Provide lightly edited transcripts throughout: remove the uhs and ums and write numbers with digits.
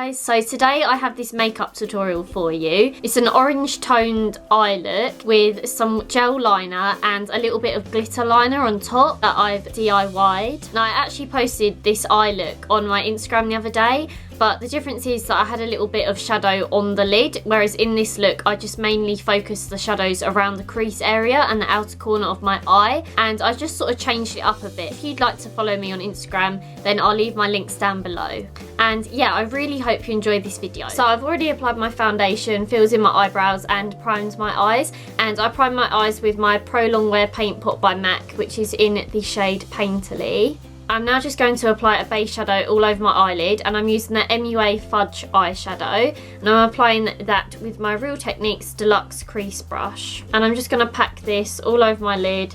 guys, so today I have this makeup tutorial for you. It's an orange toned eye look with some gel liner and a little bit of glitter liner on top that I've DIY'd. Now I actually posted this eye look on my Instagram the other day, but the difference is that I had a little bit of shadow on the lid, whereas in this look I just mainly focused the shadows around the crease area and the outer corner of my eye, and I just sort of changed it up a bit. If you'd like to follow me on Instagram, then I'll leave my links down below. And yeah, I really hope you enjoyed this video. So I've already applied my foundation, filled in my eyebrows and primed my eyes, and I primed my eyes with my Pro Longwear Paint Pot by MAC, which is in the shade Painterly. I'm now just going to apply a base shadow all over my eyelid, and I'm using the MUA Fudge eyeshadow, and I'm applying that with my Real Techniques Deluxe Crease Brush. And I'm just going to pack this all over my lid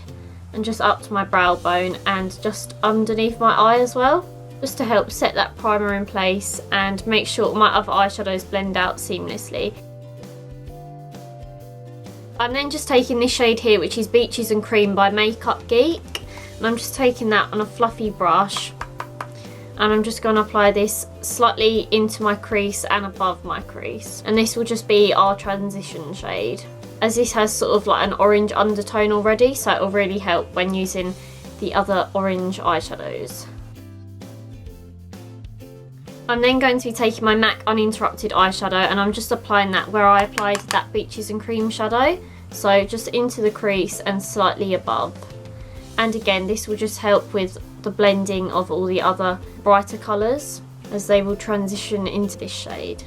and just up to my brow bone and just underneath my eye as well, just to help set that primer in place and make sure my other eyeshadows blend out seamlessly. I'm then just taking this shade here, which is Beaches and Cream by Makeup Geek. And I'm just taking that on a fluffy brush, and I'm just going to apply this slightly into my crease and above my crease. And this will just be our transition shade, as this has sort of like an orange undertone already, so it will really help when using the other orange eyeshadows. I'm then going to be taking my MAC Uninterrupted eyeshadow, and I'm just applying that where I applied that Beaches and Cream shadow, so just into the crease and slightly above. And again, this will just help with the blending of all the other brighter colours as they will transition into this shade.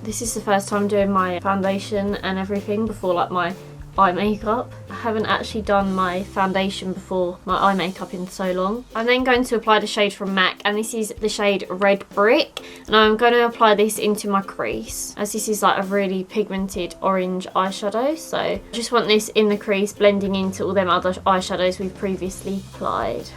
This is the first time doing my foundation and everything before like my eye makeup. I haven't actually done my foundation before my eye makeup in so long. I'm then going to apply the shade from MAC, and this is the shade Red Brick, and I'm going to apply this into my crease, as this is like a really pigmented orange eyeshadow, so I just want this in the crease blending into all them other eyeshadows we've previously applied.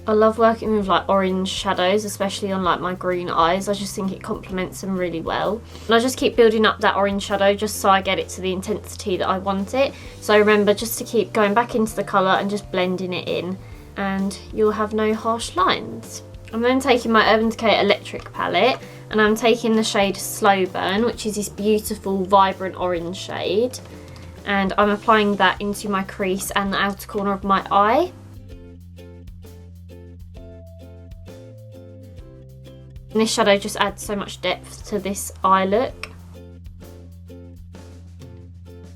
I love working with like orange shadows, especially on like my green eyes. I just think it complements them really well. And I just keep building up that orange shadow just so I get it to the intensity that I want it. So remember just to keep going back into the colour and just blending it in, and you'll have no harsh lines. I'm then taking my Urban Decay Electric palette, and I'm taking the shade Slow Burn, which is this beautiful vibrant orange shade, and I'm applying that into my crease and the outer corner of my eye. And this shadow just adds so much depth to this eye look.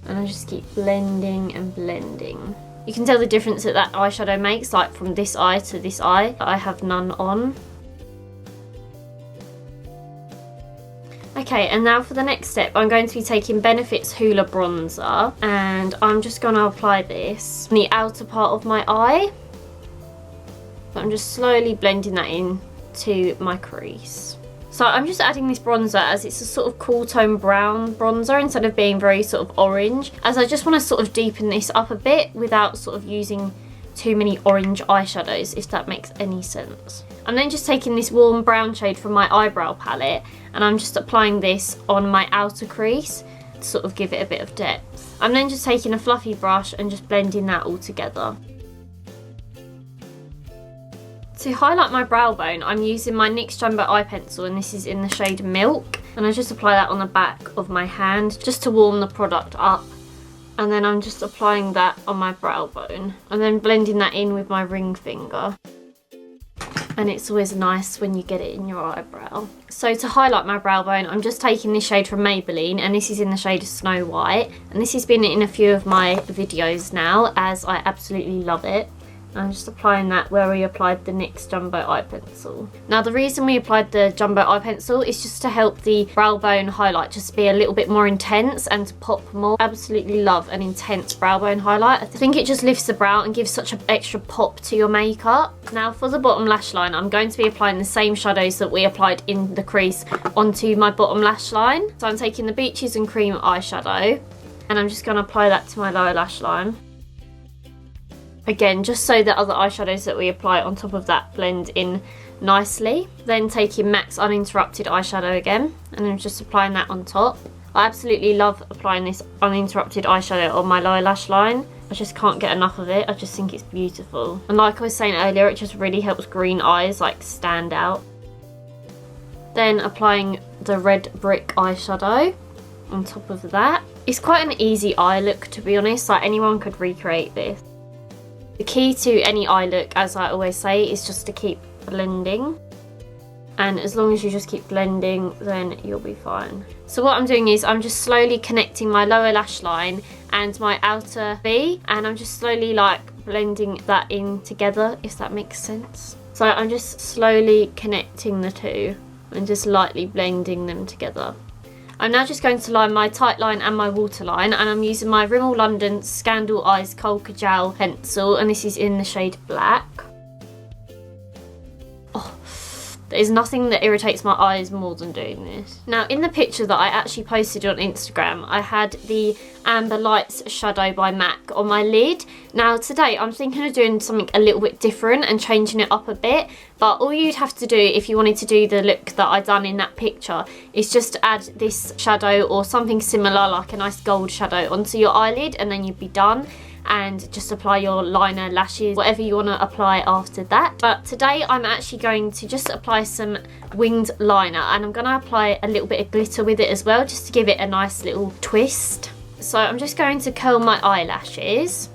And I just keep blending and blending. You can tell the difference that that eyeshadow makes, like from this eye to this eye. I have none on. Okay, and now for the next step, I'm going to be taking Benefit's Hoola Bronzer, and I'm just going to apply this on the outer part of my eye. I'm just slowly blending that in to my crease. So I'm just adding this bronzer as it's a sort of cool tone brown bronzer instead of being very sort of orange, as I just want to sort of deepen this up a bit without sort of using too many orange eyeshadows, if that makes any sense. I'm then just taking this warm brown shade from my eyebrow palette, and I'm just applying this on my outer crease to sort of give it a bit of depth. I'm then just taking a fluffy brush and just blending that all together. To highlight my brow bone, I'm using my NYX Jumbo Eye Pencil, and this is in the shade Milk, and I just apply that on the back of my hand just to warm the product up, and then I'm just applying that on my brow bone and then blending that in with my ring finger. And it's always nice when you get it in your eyebrow. So to highlight my brow bone, I'm just taking this shade from Maybelline, and this is in the shade Snow White, and this has been in a few of my videos now as I absolutely love it. I'm just applying that where we applied the NYX Jumbo Eye Pencil. Now the reason we applied the Jumbo Eye Pencil is just to help the brow bone highlight just be a little bit more intense and to pop more. Absolutely love an intense brow bone highlight. I think it just lifts the brow and gives such an extra pop to your makeup. Now for the bottom lash line, I'm going to be applying the same shadows that we applied in the crease onto my bottom lash line. So I'm taking the Beaches and Cream eyeshadow, and I'm just going to apply that to my lower lash line. Again, just so the other eyeshadows that we apply on top of that blend in nicely. Then taking MAC's Uninterrupted eyeshadow again, and I'm just applying that on top. I absolutely love applying this Uninterrupted eyeshadow on my lower lash line, I just can't get enough of it. I just think it's beautiful. And like I was saying earlier, it just really helps green eyes like stand out. Then applying the red brick eyeshadow on top of that. It's quite an easy eye look, to be honest, like anyone could recreate this. The key to any eye look, as I always say, is just to keep blending. And as long as you just keep blending, then you'll be fine. So what I'm doing is I'm just slowly connecting my lower lash line and my outer V, and I'm just slowly like blending that in together, if that makes sense. So I'm just slowly connecting the two and just lightly blending them together. I'm now just going to line my tight line and my waterline, and I'm using my Rimmel London Scandal Eyes Kohl Kajal pencil, and this is in the shade Black. Oh, there's nothing that irritates my eyes more than doing this. Now, in the picture that I actually posted on Instagram, I had the Amber Lights shadow by MAC on my lid. Now today I'm thinking of doing something a little bit different and changing it up a bit, but all you'd have to do if you wanted to do the look that I done in that picture is just add this shadow or something similar, like a nice gold shadow, onto your eyelid, and then you'd be done. And just apply your liner, lashes, whatever you want to apply after that. But today I'm actually going to just apply some winged liner, and I'm going to apply a little bit of glitter with it as well, just to give it a nice little twist. So I'm just going to curl my eyelashes.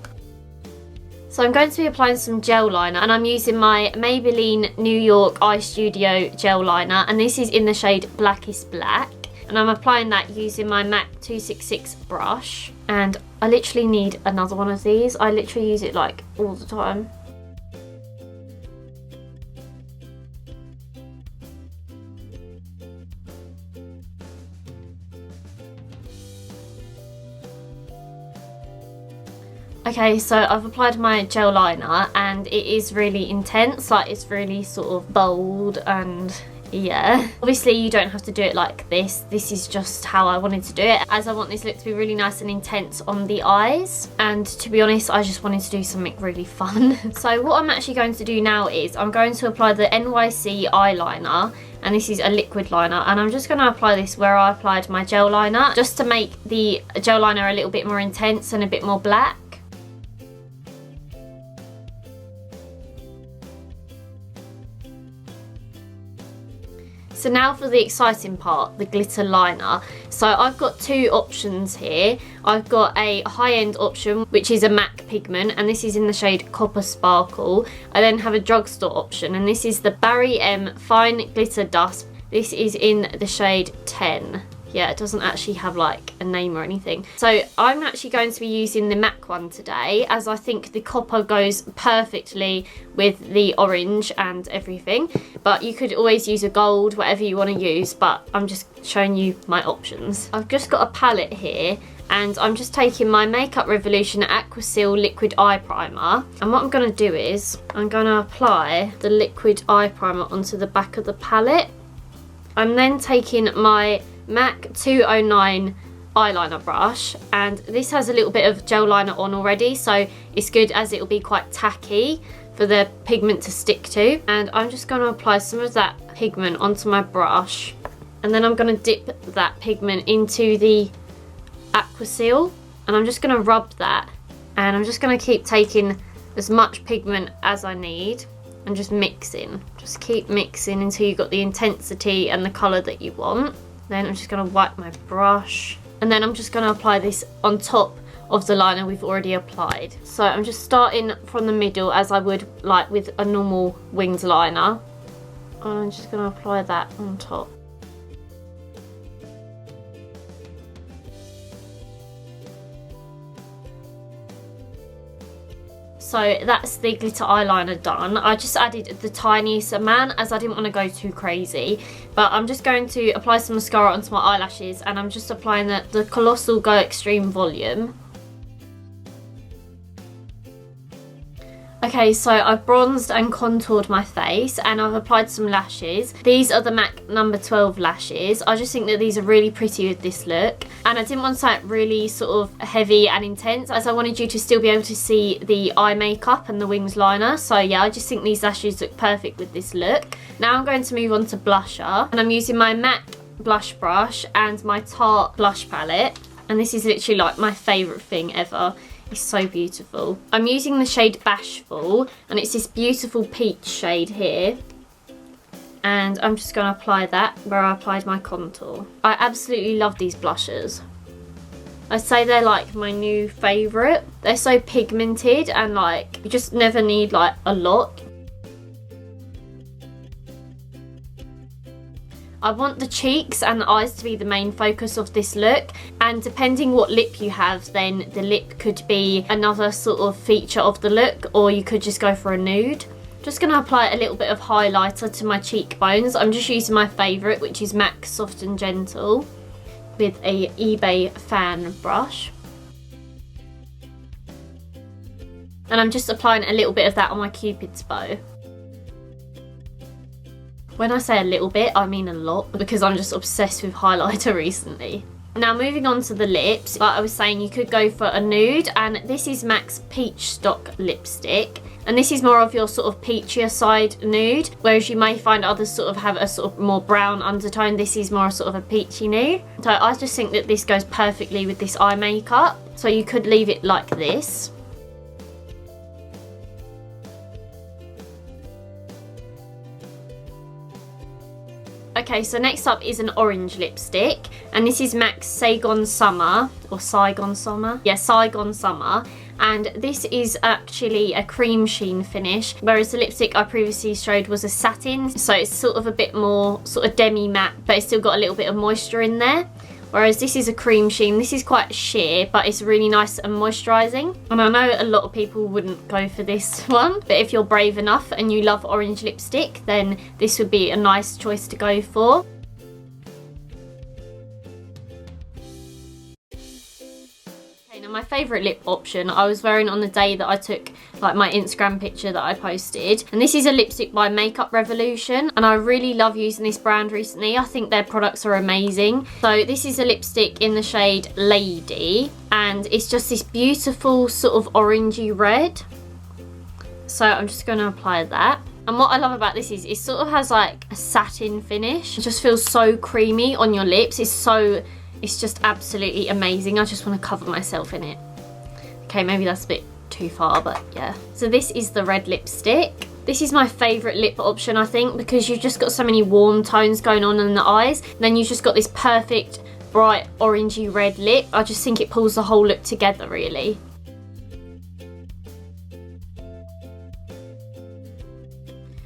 So I'm going to be applying some gel liner, and I'm using my Maybelline New York Eye Studio gel liner, and this is in the shade Blackest Black. And I'm applying that using my MAC 266 brush. And I literally need another one of these. I literally use it like all the time. Okay, so I've applied my gel liner, and it is really intense, like it's really sort of bold, and yeah. Obviously you don't have to do it like this. This is just how I wanted to do it, as I want this look to be really nice and intense on the eyes. And to be honest, I just wanted to do something really fun. So what I'm actually going to do now is I'm going to apply the NYC eyeliner, and this is a liquid liner, and I'm just going to apply this where I applied my gel liner, just to make the gel liner a little bit more intense and a bit more black. So now for the exciting part, the glitter liner. So I've got two options here. I've got a high-end option, which is a MAC pigment, and this is in the shade Copper Sparkle. I then have a drugstore option, and this is the Barry M Fine Glitter Dust. This is in the shade 10. Yeah, it doesn't actually have like a name or anything. So I'm actually going to be using the MAC one today, as I think the copper goes perfectly with the orange and everything. But you could always use a gold, whatever you want to use, but I'm just showing you my options. I've just got a palette here, and I'm just taking my Makeup Revolution Aquasil Liquid Eye Primer. And what I'm going to do is I'm going to apply the liquid eye primer onto the back of the palette. I'm then taking my MAC 209 eyeliner brush, and this has a little bit of gel liner on already, so it's good as it will be quite tacky for the pigment to stick to. And I'm just going to apply some of that pigment onto my brush, and then I'm going to dip that pigment into the Aquasil, and I'm just going to rub that, and I'm just going to keep taking as much pigment as I need and just mixing. Just keep mixing until you've got the intensity and the colour that you want. Then I'm just going to wipe my brush, and then I'm just going to apply this on top of the liner we've already applied. So I'm just starting from the middle, as I would like with a normal winged liner, and I'm just going to apply that on top. So that's the glitter eyeliner done. I just added the tiniest amount, as I didn't want to go too crazy. But I'm just going to apply some mascara onto my eyelashes, and I'm just applying the Colossal Go Extreme Volume. Okay, so I've bronzed and contoured my face, and I've applied some lashes. These are the MAC number 12 lashes. I just think that these are really pretty with this look, and I didn't want something really sort of heavy and intense, as I wanted you to still be able to see the eye makeup and the wings liner. So yeah, I just think these lashes look perfect with this look. Now I'm going to move on to blusher, and I'm using my MAC blush brush and my Tarte blush palette, and this is literally like my favourite thing ever. It's so beautiful. I'm using the shade Bashful, and it's this beautiful peach shade here. And I'm just going to apply that where I applied my contour. I absolutely love these blushes. I'd say they're like my new favourite. They're so pigmented and like you just never need like a lot. I want the cheeks and the eyes to be the main focus of this look, and depending what lip you have, then the lip could be another sort of feature of the look, or you could just go for a nude. Just going to apply a little bit of highlighter to my cheekbones. I'm just using my favourite, which is MAC Soft and Gentle, with a eBay fan brush. And I'm just applying a little bit of that on my Cupid's bow. When I say a little bit, I mean a lot, because I'm just obsessed with highlighter recently. Now moving on to the lips, like I was saying, you could go for a nude, and this is MAC's Peach Stock lipstick. And this is more of your sort of peachier side nude, whereas you may find others sort of have a sort of more brown undertone. This is more sort of a peachy nude. So I just think that this goes perfectly with this eye makeup. So you could leave it like this. Okay, so next up is an orange lipstick, and this is MAC's Saigon Summer, or Saigon Summer? Yeah, Saigon Summer. And this is actually a cream sheen finish, whereas the lipstick I previously showed was a satin, so it's sort of a bit more sort of demi matte, but it's still got a little bit of moisture in there. Whereas this is a cream sheen. This is quite sheer, but it's really nice and moisturising. And I know a lot of people wouldn't go for this one, but if you're brave enough and you love orange lipstick, then this would be a nice choice to go for. Now my favourite lip option I was wearing on the day that I took like my Instagram picture that I posted, and this is a lipstick by Makeup Revolution, and I really love using this brand recently. I think their products are amazing. So this is a lipstick in the shade Lady, and it's just this beautiful sort of orangey red. So I'm just going to apply that. And what I love about this is it sort of has like a satin finish. It just feels so creamy on your lips. It's just absolutely amazing. I just want to cover myself in it. Okay, maybe that's a bit too far, but yeah. So this is the red lipstick. This is my favourite lip option, I think, because you've just got so many warm tones going on in the eyes. Then you've just got this perfect, bright, orangey red lip. I just think it pulls the whole look together, really.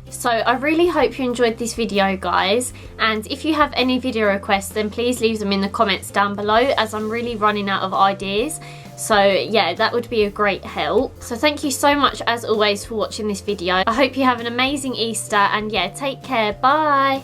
So I really hope you enjoyed this video, guys, and if you have any video requests, then please leave them in the comments down below, as I'm really running out of ideas. So yeah, that would be a great help. So thank you so much as always for watching this video. I hope you have an amazing Easter, and yeah, take care, bye.